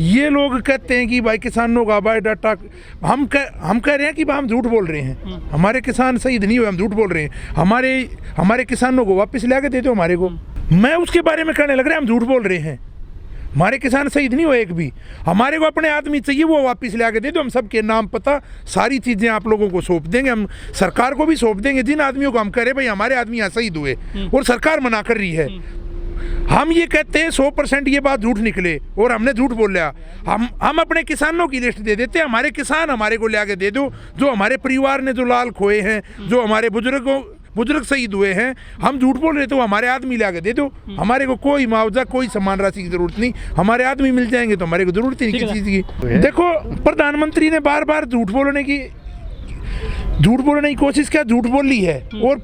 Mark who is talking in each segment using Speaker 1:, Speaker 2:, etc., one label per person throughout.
Speaker 1: ये लोग कहते हैं कि भाई किसानों का बायोडाटा, हम कह रहे हैं कि भाई हम झूठ बोल रहे हैं, हमारे किसान शहीद नहीं हुए, हम झूठ बोल रहे हैं, हमारे किसानों को वापस ला के दे दो हमारे को। मैं उसके बारे में कहने लग रहा है हम झूठ बोल रहे हैं, हमारे किसान शहीद नहीं हुए एक भी, हमारे को अपने आदमी चाहिए, वो वापस ले आके दे दो, हम सबके नाम पता सारी चीज़ें आप लोगों को सौंप देंगे, हम सरकार को भी सौंप देंगे। जिन आदमियों को हम कह रहे भाई हमारे आदमी यहाँ शहीद हुए और सरकार मना कर रही है, हम ये कहते हैं 100% ये बात झूठ निकले और हमने झूठ बोल लिया, हम अपने किसानों की लिस्ट दे देते हैं, हमारे किसान हमारे को ले आके दे दो, जो हमारे परिवार ने जो लाल खोए हैं, जो हमारे बुजुर्ग शहीद हुए हैं, हम झूठ बोल रहे तो हमारे आदमी ला के दे दो, हमारे को कोई मुआवजा कोई सम्मान राशि की जरूरत नहीं, हमारे आदमी मिल जाएंगे तो हमारे को जरूरत ही नहीं किसी चीज़ की। देखो प्रधानमंत्री ने बार बार झूठ बोलने की कोशिश किया, झूठ बोली है और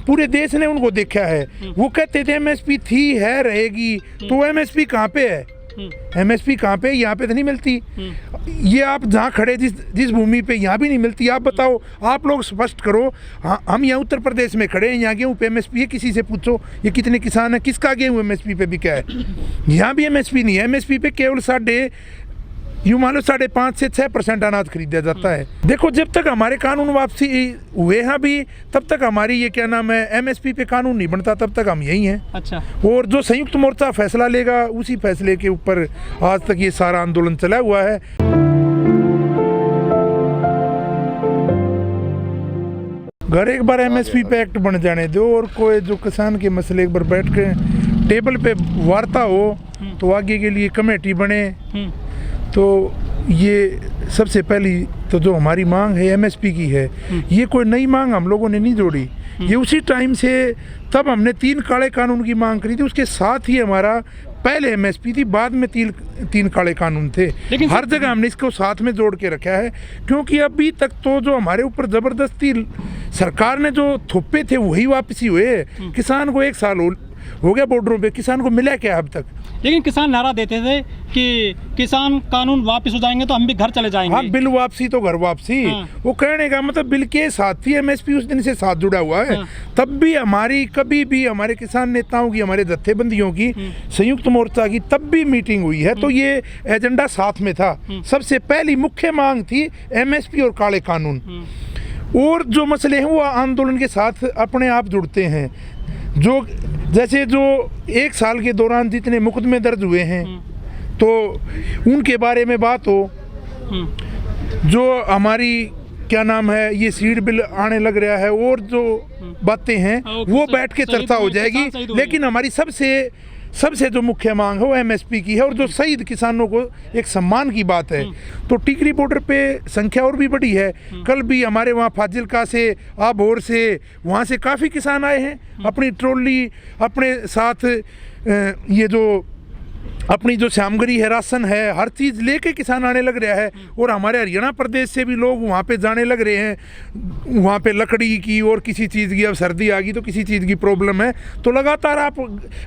Speaker 1: पूरे देश ने उनको देखा है। वो कहते थे एमएसपी थी है रहेगी, तो एमएसपी कहाँ पे है, एमएसपी कहाँ पे, यहाँ पे तो नहीं मिलती। ये आप जहाँ खड़े जिस भूमि पे यहाँ भी नहीं मिलती। आप बताओ, आप लोग स्पष्ट करो, हम यहाँ उत्तर प्रदेश में खड़े हैं, यहाँ गेहूँ पे एमएसपी है, किसी से पूछो ये कितने किसान है, किसका गेहूँ एमएसपी पे बिका है, यहाँ भी एमएसपी नहीं है। एमएसपी पे केवल 5.5 से 6% अनाज खरीदा जाता है। देखो जब तक हमारे कानून वापसी हुए हैं भी, तब तक हमारी ये क्या नाम है एमएसपी पे कानून नहीं बनता, तब तक हम यही हैं। अच्छा। और जो संयुक्त मोर्चा फैसला लेगा, उसी फैसले के ऊपर आज तक ये सारा आंदोलन चला हुआ है। घर एक बार एमएसपी पे एक्ट बन जाने दो और कोई जो किसान के मसले एक बार बैठ के टेबल पे वार्ता हो, तो आगे के लिए कमेटी बने। तो ये सबसे पहली तो जो हमारी मांग है एमएसपी की है, ये कोई नई मांग हम लोगों ने नहीं जोड़ी, ये उसी टाइम से तब हमने 3 काले कानून की मांग करी थी, उसके साथ ही हमारा पहले एमएसपी थी, बाद में 3 काले कानून थे। हर जगह हमने इसको साथ में जोड़ के रखा है, क्योंकि अभी तक तो जो हमारे ऊपर ज़बरदस्ती सरकार ने जो थोपे थे वही वापसी हुए। किसान को 1 साल हो गया बॉर्डरों पे, किसान को मिला क्या अब तक?
Speaker 2: लेकिन किसान नारा देते थे कि किसान कानून वापस हो जाएंगे तो हम भी घर चले जाएंगे।
Speaker 1: हाँ, बिल वापसी तो घर वापसी। हाँ। वो कहने का मतलब बिल के साथ ही एमएसपी उस दिन से साथ जुड़ा हुआ है। हाँ। तब भी कभी भी हमारे किसान नेताओं की, हमारे जत्थेबंदियों की, संयुक्त मोर्चा की तब भी मीटिंग हुई है, तो ये एजेंडा साथ में था। सबसे पहली मुख्य मांग थी एमएसपी और काले कानून। और जो मसले हैं वो आंदोलन के साथ अपने आप जुड़ते हैं। जैसे 1 साल के दौरान जितने मुकदमे दर्ज हुए हैं, तो उनके बारे में बात हो। जो हमारी क्या नाम है ये सीड बिल आने लग रहा है, और जो बातें हैं वो बैठ के चर्चा हो जाएगी। लेकिन हमारी सबसे जो मुख्य मांग है वो एमएसपी की है, और जो शहीद किसानों को एक सम्मान की बात है। तो टिकरी बॉर्डर पे संख्या और भी बड़ी है। कल भी हमारे वहाँ फाजिलका से, आबोर से, वहाँ से काफ़ी किसान आए हैं अपनी ट्रॉली अपने साथ, ये जो अपनी जो श्यामगिरी है, राशन है, हर चीज़ लेके किसान आने लग रहा है। और हमारे हरियाणा प्रदेश से भी लोग वहाँ पे जाने लग रहे हैं। वहाँ पे लकड़ी की और किसी चीज़ की, अब सर्दी आ गई तो किसी चीज़ की प्रॉब्लम है, तो लगातार आप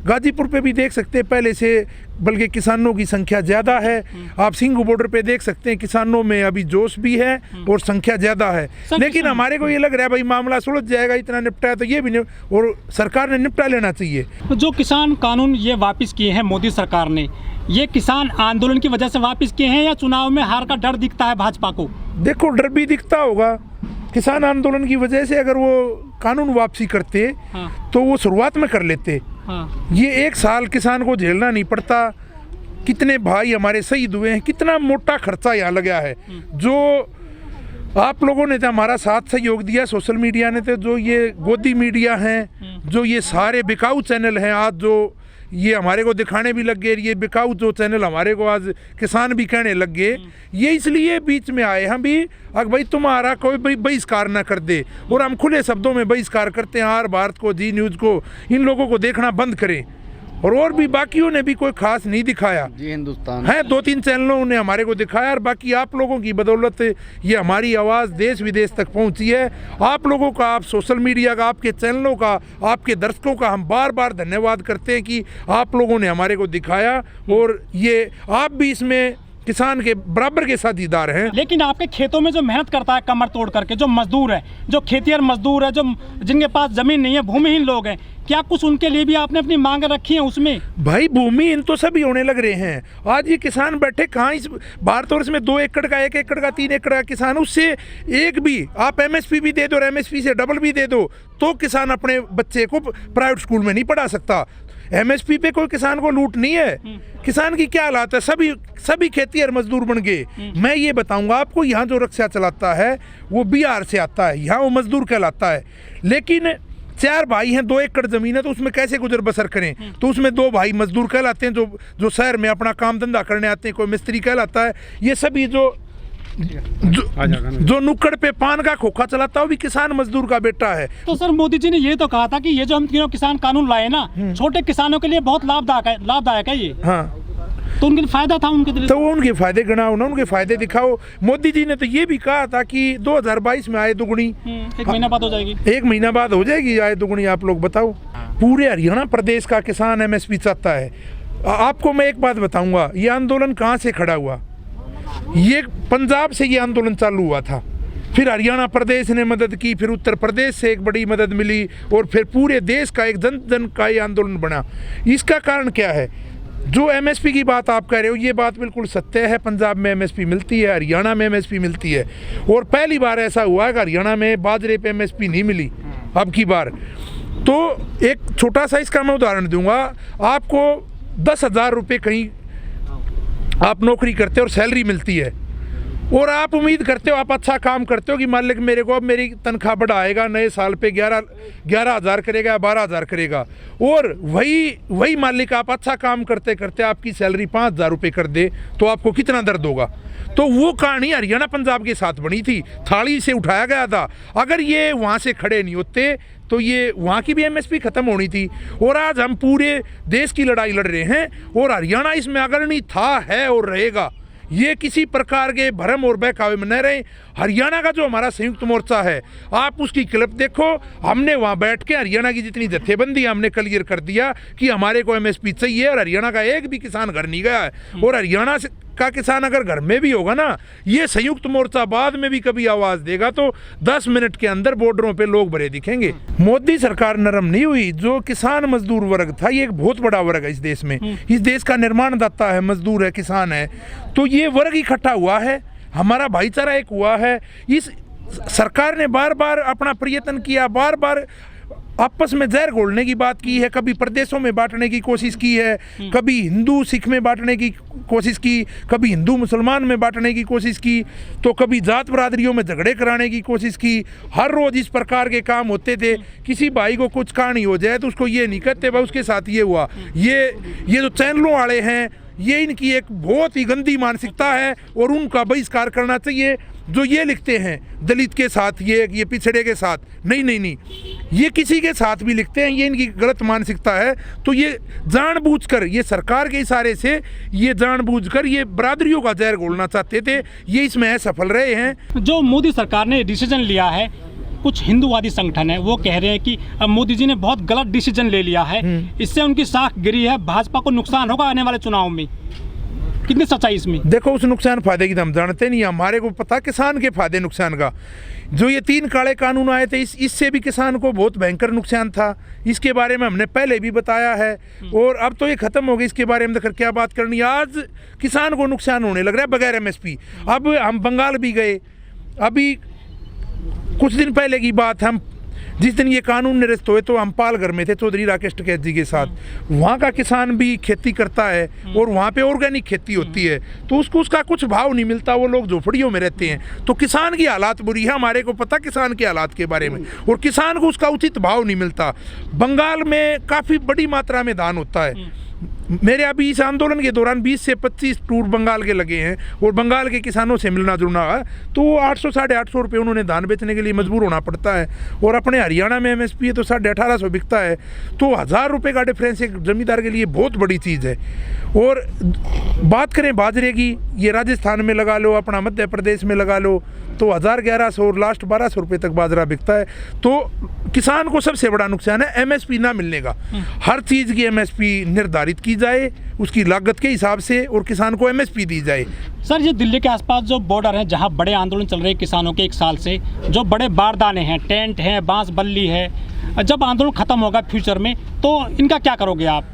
Speaker 1: गाजीपुर पे भी देख सकते हैं, पहले से बल्कि किसानों की संख्या ज़्यादा है। आप सिंघू बॉर्डर पे देख सकते हैं, किसानों में अभी जोश भी है और संख्या ज़्यादा है। लेकिन हमारे को ये लग रहा है भाई मामला सुलझ जाएगा, इतना निपटाया तो ये भी नहीं, और सरकार ने निपटा लेना चाहिए।
Speaker 2: जो किसान कानून ये वापस किए हैं मोदी सरकार ने, ये किसान आंदोलन की वजह से वापस किए हैं या चुनाव में हार का डर दिखता है भाजपा को?
Speaker 1: देखो, डर भी दिखता होगा। किसान आंदोलन की वजह से अगर वो कानून वापसी करते, हाँ, तो वो शुरुआत में कर लेते। हाँ। ये 1 साल किसान को झेलना नहीं पड़ता। कितने भाई हमारे शहीद हुए हैं, कितना मोटा खर्चा यहाँ लगा है। जो आप लोगों ने तो हमारा साथ सहयोग दिया, सोशल मीडिया ने, तो जो ये गोदी मीडिया हैं, जो ये सारे बिकाऊ चैनल हैं, आज जो ये हमारे को दिखाने भी लग गए, ये बिकाऊ जो चैनल हमारे को आज किसान भी कहने लग गए, ये इसलिए बीच में आए हम भी, अगर भाई तुम्हारा कोई बहिष्कार ना कर दे। और हम खुले शब्दों में बहिष्कार करते हैं, आर भारत को, जी न्यूज़ को, इन लोगों को देखना बंद करें। और भी बाकियों ने भी कोई खास नहीं दिखाया, जी हिंदुस्तान है 2-3 चैनलों ने हमारे को दिखाया, और बाकी आप लोगों की बदौलत ये हमारी आवाज़ देश विदेश तक पहुंची है। आप लोगों का, आप सोशल मीडिया का, आपके चैनलों का, आपके दर्शकों का हम बार बार धन्यवाद करते हैं कि आप लोगों ने हमारे को दिखाया, और ये आप भी इसमें किसान के बराबर के साझीदार हैं।
Speaker 2: लेकिन आपके खेतों में जो मेहनत करता है कमर तोड़ करके, जो मजदूर है, जो खेतिहर मजदूर है, जो जिनके पास जमीन नहीं है, भूमिहीन लोग हैं, क्या कुछ उनके लिए भी आपने अपनी मांग रखी है उसमें?
Speaker 1: भाई भूमिहीन तो सभी होने लग रहे हैं। आज ये किसान बैठे कहाँ इस भारतवर्ष में 2 एकड़ का, 1 एकड़ का, 3 एकड़ का किसान, उससे एक भी आप एमएसपी भी दे दो और एमएसपी से डबल भी दे दो तो किसान अपने बच्चे को प्राइवेट स्कूल में नहीं पढ़ा सकता। एमएसपी पे कोई किसान को लूट नहीं है। किसान की क्या हालात है, सभी खेतिहर मजदूर बन गए। मैं ये बताऊंगा आपको, यहाँ जो रिक्शा चलाता है वो बिहार से आता है, यहाँ वो मजदूर कहलाता है। लेकिन 4 भाई हैं, 2 एकड़ जमीन है, तो उसमें कैसे गुजर बसर करें? तो उसमें 2 भाई मजदूर कहलाते हैं, जो शहर में अपना काम धंधा करने आते हैं, कोई मिस्त्री कहलाता है। ये सभी जो नुक्कड़ पे पान का खोखा चलाता है वो भी किसान मजदूर का बेटा है।
Speaker 2: तो सर मोदी जी ने ये तो कहा था कि ये जो हम तीनों किसान कानून लाए ना, छोटे किसानों के लिए बहुत लाभदायक है ये।
Speaker 1: हाँ,
Speaker 2: तो उनके फायदा था उनके लिए,
Speaker 1: तो वो उनके फायदे गिनाओ ना, उनके फायदे दिखाओ। मोदी जी ने तो ये भी कहा था कि 2022 में आय दुगुनी
Speaker 2: 1 महीना बाद हो जाएगी,
Speaker 1: 1 महीना बाद हो जाएगी आय दुगुनी। आप लोग बताओ, पूरे हरियाणा प्रदेश का किसान एमएसपी चाहता है। आपको मैं एक बात बताऊंगा, ये आंदोलन कहाँ से खड़ा हुआ? ये पंजाब से ये आंदोलन चालू हुआ था, फिर हरियाणा प्रदेश ने मदद की, फिर उत्तर प्रदेश से एक बड़ी मदद मिली, और फिर पूरे देश का एक जन जन का ये आंदोलन बना। इसका कारण क्या है? जो एमएसपी की बात आप कह रहे हो, ये बात बिल्कुल सत्य है। पंजाब में एमएसपी मिलती है, हरियाणा में एमएसपी मिलती है, और पहली बार ऐसा हुआ है कि हरियाणा में बाजरे पे एमएसपी नहीं मिली अब की बार। तो एक छोटा सा इसका मैं उदाहरण दूंगा आपको। 10,000 रुपये कहीं आप नौकरी करते हो और सैलरी मिलती है, और आप उम्मीद करते हो, आप अच्छा काम करते हो कि मालिक मेरे को अब मेरी तनख्वाह बढ़ाएगा, नए साल पे 11,000 करेगा, 12,000 करेगा, और वही मालिक आप अच्छा काम करते करते आपकी सैलरी 5,000 रुपये कर दे, तो आपको कितना दर्द होगा? तो वो कहानी हरियाणा पंजाब के साथ बनी थी, थाली से उठाया गया था। अगर ये वहाँ से खड़े नहीं होते तो ये वहाँ की भी एमएसपी खत्म होनी थी। और आज हम पूरे देश की लड़ाई लड़ रहे हैं, और हरियाणा इसमें अग्रणी था, है और रहेगा। ये किसी प्रकार के भरम और बहकावे में न रहे। हरियाणा का जो हमारा संयुक्त मोर्चा है, आप उसकी क्लिप देखो। हमने वहाँ बैठ के हरियाणा की जितनी जत्थेबंदी हमने क्लियर कर दिया कि हमारे को एमएसपी चाहिए, और हरियाणा का एक भी किसान घर नहीं गया है। और हरियाणा का किसान अगर घर में भी होगा ना, ये संयुक्त मोर्चा बाद में भी कभी आवाज देगा तो 10 मिनट के अंदर बॉर्डरों पे लोग भरे दिखेंगे। मोदी सरकार नरम नहीं हुई। जो किसान मजदूर वर्ग था, ये एक बहुत बड़ा वर्ग है इस देश में। इस देश का निर्माणदाता है, मजदूर है, किसान है। तो ये वर्ग इकट्ठा हुआ है, हमारा भाईचारा एक हुआ है। इस सरकार ने बार बार अपना प्रयत्न किया, बार बार आपस में जहर घोलने की बात की है, कभी प्रदेशों में बांटने की कोशिश की है, कभी हिंदू सिख में बांटने की कोशिश की, कभी हिंदू मुसलमान में बांटने की कोशिश की, तो कभी जात बरादरियों में झगड़े कराने की कोशिश की। हर रोज़ इस प्रकार के काम होते थे। किसी भाई को कुछ कहानी हो जाए तो उसको ये नहीं कहते भाई उसके साथ ये हुआ। ये जो चैनलों वाले हैं, ये इनकी एक बहुत ही गंदी मानसिकता है, और उनका बहिष्कार करना चाहिए। जो ये लिखते हैं दलित के साथ, ये पिछड़े के साथ, नहीं, ये किसी के साथ भी लिखते हैं, ये इनकी गलत मानसिकता है। तो ये जानबूझकर, ये सरकार के इशारे से ये जानबूझकर ये बरादरियों का जहर घोलना चाहते थे। ये इसमें सफल रहे हैं।
Speaker 2: जो मोदी सरकार ने डिसीजन लिया है, कुछ हिंदूवादी संगठन है वो कह रहे हैं कि अब मोदी जी ने बहुत गलत डिसीजन ले लिया है, इससे उनकी साख गिरी है, भाजपा को नुकसान होगा आने वाले चुनाव में। कितनी सच्चाई इसमें?
Speaker 1: देखो, उस नुकसान फायदे की तो हम जानते नहीं, हमारे को पता किसान के फायदे नुकसान का। जो ये 3 काले कानून आए थे, इससे भी किसान को बहुत भयंकर नुकसान था। इसके बारे में हमने पहले भी बताया है, और अब तो ये खत्म हो गई, इसके बारे में देखकर क्या बात करनी। आज किसान को नुकसान होने लग रहा है बगैर एमएसपी। अब हम बंगाल भी गए, अभी कुछ दिन पहले की बात, हम जिस दिन ये कानून निरस्त हुए तो हम पालघर में थे चौधरी राकेश टिकैत जी के साथ। वहाँ का किसान भी खेती करता है, और वहाँ पे ऑर्गेनिक खेती होती है, तो उसका कुछ भाव नहीं मिलता। वो लोग झोपड़ियों में रहते हैं, तो किसान की हालात बुरी है। हमारे को पता किसान के हालात के बारे में, और किसान को उसका उचित भाव नहीं मिलता। बंगाल में काफ़ी बड़ी मात्रा में धान होता है। मेरे अभी इस आंदोलन के दौरान 20 से 25 टूर बंगाल के लगे हैं, और बंगाल के किसानों से मिलना जुलना है, तो 800 साढ़े 800 रुपये उन्होंने धान बेचने के लिए मजबूर होना पड़ता है। और अपने हरियाणा में एमएसपी है तो 1850 बिकता है, तो 1000 रुपये का डिफरेंस एक जमींदार के लिए बहुत बड़ी चीज़ है। और बात करें बाजरे की, ये राजस्थान में लगा लो, अपना मध्य प्रदेश में लगा लो, तो 1100 और लास्ट 1200 रुपये तक बाजरा बिकता है। तो किसान को सबसे बड़ा नुकसान है एमएसपी ना मिलने का। हर चीज़ की एमएसपी निर्धारित की जाए उसकी लागत के हिसाब से और किसान को एमएसपी दी जाए।
Speaker 2: सर, ये दिल्ली के आसपास जो बॉर्डर हैं जहाँ बड़े आंदोलन चल रहे हैं किसानों के 1 साल से, जो बड़े बारदाने हैं, टेंट हैं, बांस बल्ली है, जब आंदोलन खत्म होगा फ्यूचर में तो इनका क्या करोगे आप?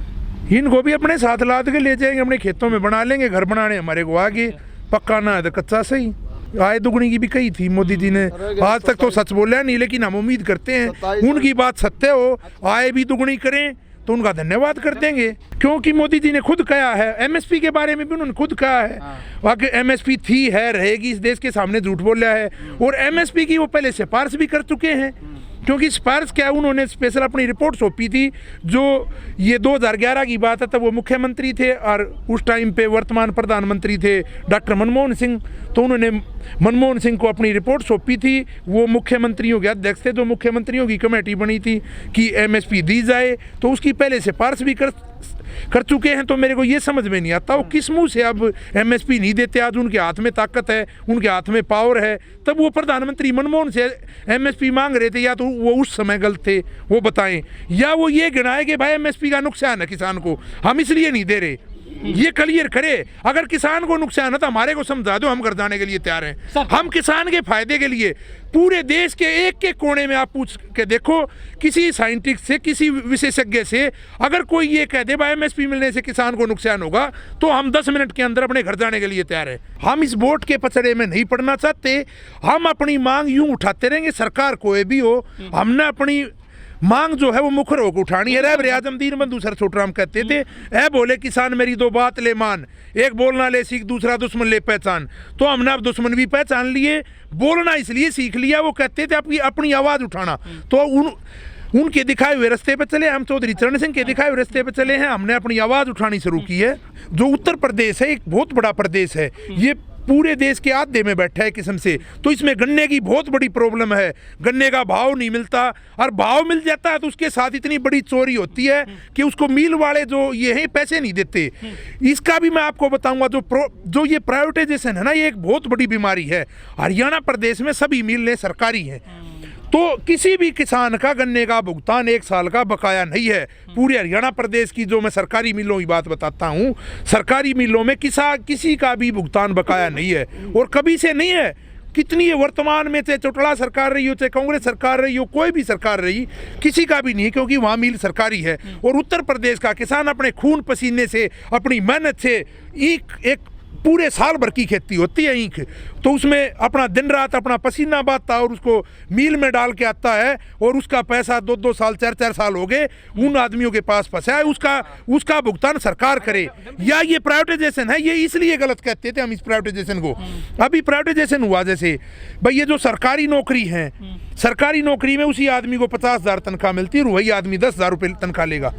Speaker 1: इनको भी अपने साथ लाद के ले जाएंगे, अपने खेतों में बना लेंगे। घर बनाने हमारे को आगे, पक्का ना है तो कच्चा सही। आय दुगनी की भी कही थी मोदी जी ने, आज तक तो सच बोला नहीं, लेकिन हम उम्मीद करते हैं उनकी बात सत्य हो, आय भी दुगनी करें तो उनका धन्यवाद कर देंगे। क्योंकि मोदी जी ने खुद कहा है, एमएसपी के बारे में भी उन्होंने खुद कहा है, वाकई एमएसपी थी है रहेगी, इस देश के सामने झूठ बोला है। और एमएसपी की वो पहले सिफारिश भी कर चुके हैं, क्योंकि सिफारिश क्या है, उन्होंने स्पेशल अपनी रिपोर्ट सौंपी थी। जो ये 2011 की बात है, तब वो मुख्यमंत्री थे और उस टाइम पे वर्तमान प्रधानमंत्री थे डॉक्टर मनमोहन सिंह। तो उन्होंने मनमोहन सिंह को अपनी रिपोर्ट सौंपी थी, वो मुख्यमंत्रियों के अध्यक्ष थे, तो मुख्यमंत्रियों की कमेटी बनी थी कि एमएसपी दी जाए, तो उसकी पहले सिफारिश भी कर चुके हैं। तो मेरे को ये समझ में नहीं आता वो किस मुंह से अब एमएसपी नहीं देते। आज उनके हाथ में ताकत है, उनके हाथ में पावर है, तब वो प्रधानमंत्री मनमोहन से एमएसपी मांग रहे थे, या तो वो उस समय गलत थे वो बताएं, या वो ये गिनाए कि भाई एमएसपी का नुकसान है किसान को, हम इसलिए नहीं दे रहे। ये क्लियर करे। अगर किसान को नुकसान है तो हमारे को समझा दो, हम कर जाने के लिए तैयार हैं। हम किसान के फायदे के लिए पूरे देश के एक कोने में आप पूछ के देखो, किसी साइंटिस्ट से, किसी विशेषज्ञ से, अगर कोई ये कह दे भाई एमएसपी मिलने से किसान को नुकसान होगा, तो हम 10 मिनट के अंदर अपने घर जाने के लिए तैयार हैं। हम इस वोट के पचड़े में नहीं पड़ना चाहते। हम अपनी मांग यूं उठाते रहेंगे, सरकार कोई भी हो, हमने अपनी मांग जो है वो मुखर होकर उठानी है। रहबर आजम दीन बंधु सर छोटराम कहते थे, ऐ बोले किसान मेरी दो बात ले मान, एक बोलना ले सीख, दूसरा दुश्मन ले पहचान। तो हमने अब दुश्मन भी पहचान लिए, बोलना इसलिए सीख लिया। वो कहते थे अपनी आवाज़ उठाना, तो उनके दिखाए हुए रास्ते पे चले। हम चौधरी चरण सिंह के दिखाए हुए रास्ते पे चले हैं, हमने अपनी आवाज़ उठानी शुरू की है। जो उत्तर प्रदेश है एक बहुत बड़ा प्रदेश है, ये पूरे देश के आधे में बैठा है किस्म से, तो इसमें गन्ने की बहुत बड़ी प्रॉब्लम है। गन्ने का भाव नहीं मिलता, और भाव मिल जाता है तो उसके साथ इतनी बड़ी चोरी होती है कि उसको मिल वाले जो ये हैं पैसे नहीं देते। इसका भी मैं आपको बताऊंगा, जो ये प्राइवेटाइजेशन है ना, ये एक बहुत बड़ी बीमारी है। हरियाणा प्रदेश में सभी मिलें सरकारी हैं, तो किसी भी किसान का गन्ने का भुगतान 1 साल का बकाया नहीं है। पूरे हरियाणा प्रदेश की जो मैं सरकारी मिलों की बात बताता हूँ, सरकारी मिलों में किसी का भी भुगतान बकाया नहीं है, और कभी से नहीं है। कितनी है वर्तमान में, चाहे चौटाला सरकार रही हो, चाहे कांग्रेस सरकार रही हो, कोई भी सरकार रही, किसी का भी नहीं है, क्योंकि वहाँ मिल सरकारी है। और उत्तर प्रदेश का किसान अपने खून पसीने से, अपनी मेहनत से एक पूरे साल भर की खेती होती है ईख, तो उसमें अपना दिन रात अपना पसीना बहाता और उसको मील में डाल के आता है, और उसका पैसा 2-2 साल 4-4 साल हो गए उन आदमियों के पास फंसा है, उसका भुगतान सरकार करे। या ये प्राइवेटाइजेशन है, ये इसलिए गलत कहते थे हम इस प्राइवेटाइजेशन को। अभी प्राइवेटाइजेशन हुआ जैसे भाई ये जो सरकारी नौकरी है, सरकारी नौकरी में उसी आदमी को 50,000 तनख्वाह मिलती है और वही आदमी 10,000 रुपये तनख्वाह लेगा।